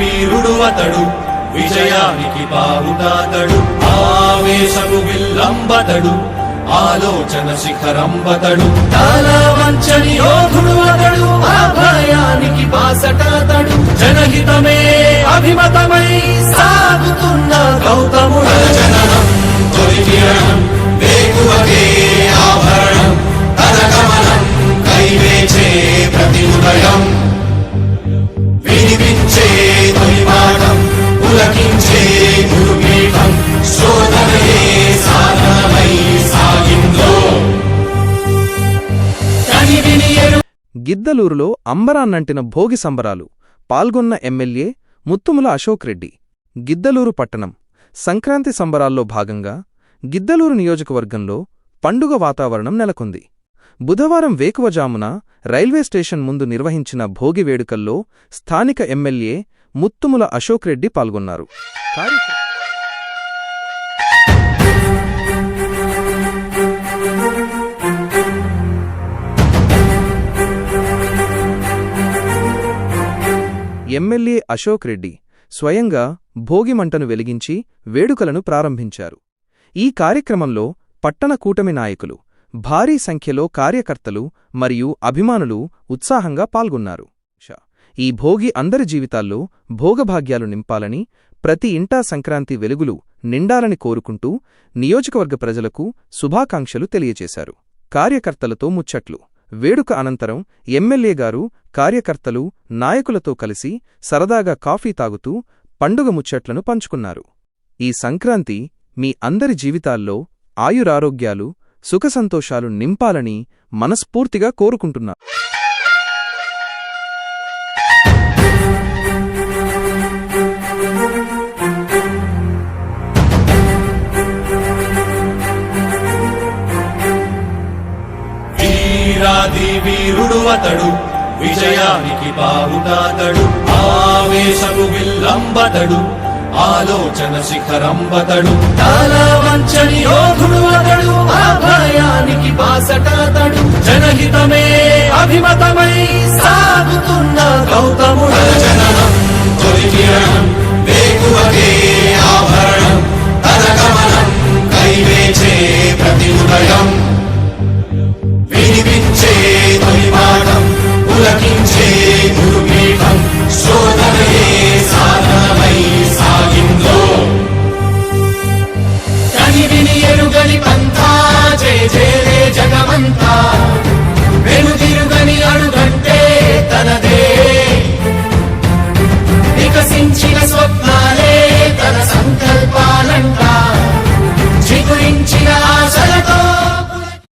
వీరుడు అతడు, విజయానికి బావుటాతడు, ఆవేశపు విల్లంబతడు, ఆలోచన శిఖరంబతడు, చాలా వంచని యోధుడు అతడు, అభయానికి బాసటాతడు, జనహితమే అభిమతమై సాగుతున్న గౌతముడు. జననం తొలి కిరణం వేకువకే ఆభరణం, తన గమనం కైవేచే ప్రతి ఉదయం, వినిపించే తొలి పాఠం పులకించే గురుపీఠం, శోధనయే సాధనమై సాగిందో. గిద్దలూరులో అంబరాన్నంటిన భోగి సంబరాలు. పాల్గొన్న ఎమ్మెల్యే ముత్తుముల అశోక్ రెడ్డి. గిద్దలూరు పట్టణం సంక్రాంతి సంబరాల్లో భాగంగా గిద్దలూరు నియోజకవర్గంలో పండుగ వాతావరణం నెలకొంది. బుధవారం వేకువజామున రైల్వే స్టేషన్ ముందు నిర్వహించిన భోగి వేడుకల్లో స్థానిక ఎమ్మెల్యే ముత్తుముల అశోక్ రెడ్డి పాల్గొన్నారు. ఎమ్మెల్యే అశోక్ రెడ్డి స్వయంగా భోగిమంటను వెలిగించి వేడుకలను ప్రారంభించారు. ఈ కార్యక్రమంలో పట్టణ కూటమి నాయకులు, భారీ సంఖ్యలో కార్యకర్తలు మరియు అభిమానులు ఉత్సాహంగా పాల్గొన్నారు. ఈ భోగి అందరి జీవితాల్లో భోగభాగ్యాలు నింపాలని, ప్రతి ఇంటా సంక్రాంతి వెలుగులు నిండాలని కోరుకుంటూ నియోజకవర్గ ప్రజలకు శుభాకాంక్షలు తెలియచేశారు. కార్యకర్తలతో ముచ్చట్లు. వేడుక అనంతరం ఎమ్మెల్యే గారు కార్యకర్తలు, నాయకులతో కలిసి సరదాగా కాఫీ తాగుతూ పండుగ ముచ్చట్లను పంచుకున్నారు. ఈ సంక్రాంతి మీ అందరి జీవితాల్లో ఆయురారోగ్యాలు, సుఖసంతోషాలు నింపాలని మనస్ఫూర్తిగా కోరుకుంటున్నా. వీరాది వీరుడు అతడు, విజయానికి బావుటాతడు, ఆవేశపు విల్లంబతడు, ఆలోచన శిఖరంబతడు, చాలా వంచని యోధుడు అతడు, అభయానికి బాసటాతడు, జనహితమే అభిమతమై సాగుతున్న గౌతముడు. జననం తొలి కిరణం వేకువకే ఆభరణం, తన గమనం కైవేచే ప్రతి ఉదయం, వినిపించే తొలి పాఠం పులకించే గురుపీఠం, శోధనయే సాధనమై సాగిందో. కనివిని ఎరుగని పంథా, జయ జయలే జగమంతా,